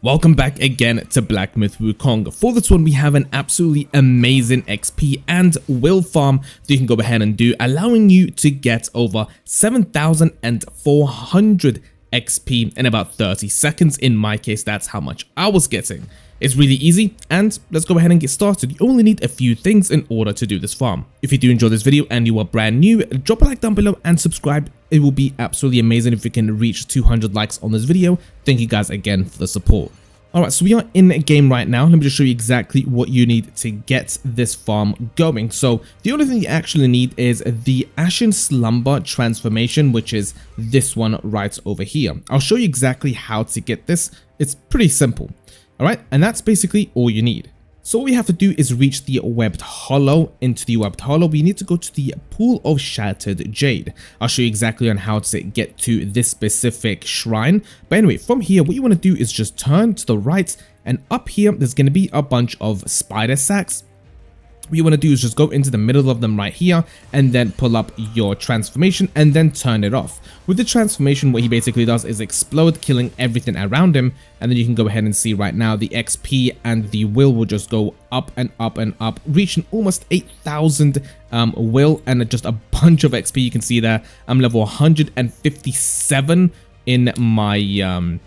Welcome back again to Black Myth Wukong. For this one, we have an absolutely amazing XP and will farm that you can go ahead and do, allowing you to get over 7,400 XP in about 30 seconds. In my case, that's how much I was getting. It's really easy, and let's go ahead and get started. You only need a few things in order to do this farm. If you do enjoy this video and you are brand new, drop a like down below and subscribe. It will be absolutely amazing if we can reach 200 likes on this video. Thank you guys again for the support. Alright, so we are in a game right now. Let me just show you exactly what you need to get this farm going. So the only thing you actually need is the Ashen Slumber transformation, which is this one right over here. I'll show you exactly how to get this. It's pretty simple. Alright, and that's basically all you need. So all we have to do is reach the Webbed Hollow. Into the Webbed Hollow, we need to go to the Pool of Shattered Jade. I'll show you exactly on how to get to this specific shrine. But anyway, from here, what you want to do is just turn to the right, and up here, there's going to be a bunch of spider sacks. What you want to do is just go into the middle of them right here and then pull up your transformation and then turn it off. With the transformation, what he basically does is explode, killing everything around him, and then you can go ahead and see right now the XP and the will just go up and up and up, reaching almost 8,000 will and just a bunch of XP. You can see there I'm level 157 in my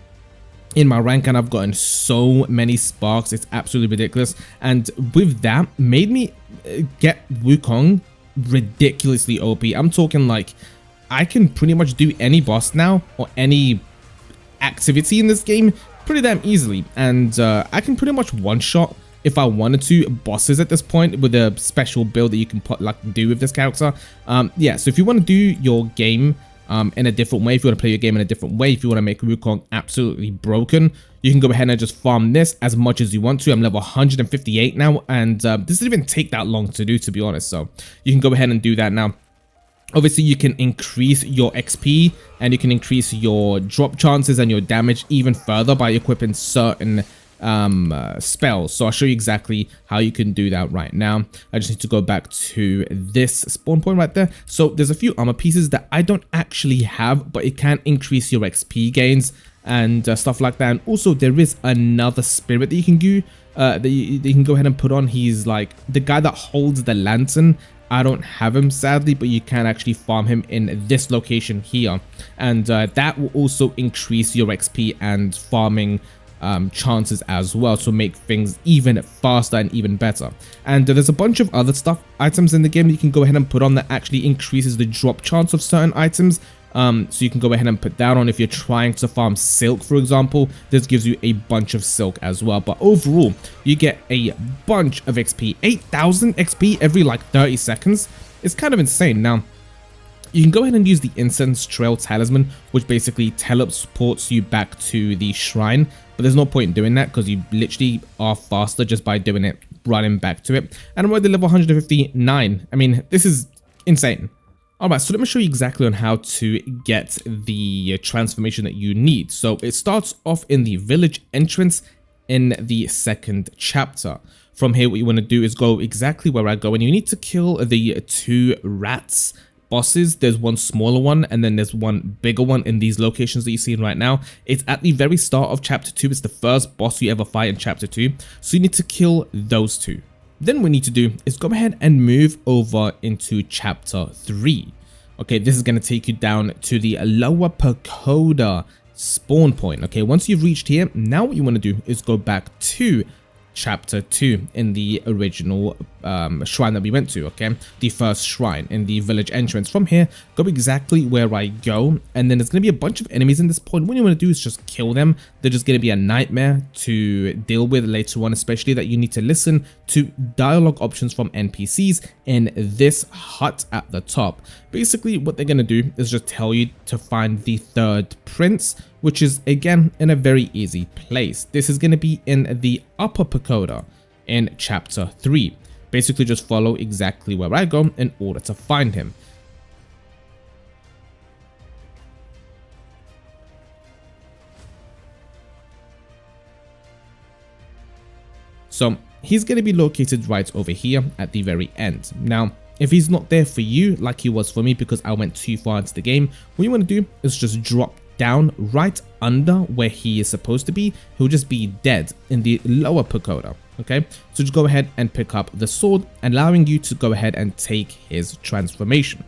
rank, and I've gotten so many sparks. It's absolutely ridiculous, and with that made me get Wukong ridiculously OP. I'm talking like I can pretty much do any boss now or any activity in this game pretty damn easily, and I can pretty much one-shot if I wanted to bosses at this point with a special build that you can do with this character. Yeah, so if you want to do your game in a different way, if you want to play your game in a different way, if you want to make Wukong absolutely broken, you can go ahead and just farm this as much as you want to. I'm level 158 now, and this didn't even take that long to do, to be honest, so you can go ahead and do that now. Obviously, you can increase your XP and you can increase your drop chances and your damage even further by equipping certain spells. So I'll show you exactly how you can do that right now. I just need to go back to this spawn point right there. So there's a few armor pieces that I don't actually have, but it can increase your XP gains and stuff like that. And also there is another spirit that you can do that you can go ahead and put on. He's like the guy that holds the lantern. I don't have him sadly, but you can actually farm him in this location here, and that will also increase your XP and farming chances as well, to make things even faster and even better. And there's a bunch of other items in the game that you can go ahead and put on that actually increases the drop chance of certain items. So you can go ahead and put that on if you're trying to farm silk, for example. This gives you a bunch of silk as well, but overall you get a bunch of XP. 8,000 XP every like 30 seconds. It's kind of insane. Now you can go ahead and use the Incense Trail Talisman, which basically teleports you back to the shrine, but there's no point in doing that because you literally are faster just by doing it, running back to it. And I'm already level 159. I mean, this is insane. Alright, so let me show you exactly on how to get the transformation that you need. So it starts off in the village entrance in the second chapter. From here, what you want to do is go exactly where I go, and you need to kill the two rats bosses. There's one smaller one and then there's one bigger one in these locations that you see right now. It's at the very start of chapter 2. It's the first boss you ever fight in chapter 2, so you need to kill those two. Then what we need to do is go ahead and move over into chapter 3. Okay, this is going to take you down to the lower pagoda spawn point. Okay, once you've reached here, now what you want to do is go back to chapter 2 in the original shrine that we went to. Okay, the first shrine in the village entrance. From here, go exactly where I go, and then there's going to be a bunch of enemies in this point. What you want to do is just kill them. They're just going to be a nightmare to deal with later on, especially that you need to listen to dialogue options from NPCs in this hut at the top. Basically what they're going to do is just tell you to find the third prince, which is again in a very easy place. This is going to be in the upper pagoda in chapter 3. Basically just follow exactly where I go in order to find him. So he's going to be located right over here at the very end. Now if he's not there for you like he was for me because I went too far into the game, what you want to do is just drop down right under where he is supposed to be, he'll just be dead in the lower pagoda. Okay, so just go ahead and pick up the sword, allowing you to go ahead and take his transformation.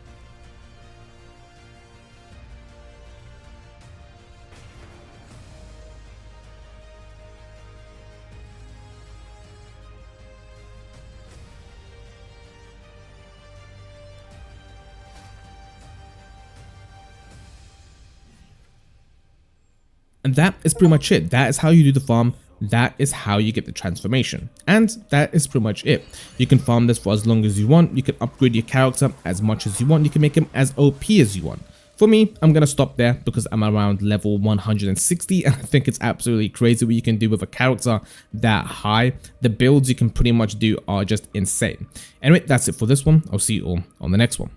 And that is pretty much it. That is how you do the farm. That is how you get the transformation. And that is pretty much it. You can farm this for as long as you want. You can upgrade your character as much as you want. You can make him as OP as you want. For me, I'm going to stop there because I'm around level 160 and I think it's absolutely crazy what you can do with a character that high. The builds you can pretty much do are just insane. Anyway, that's it for this one. I'll see you all on the next one.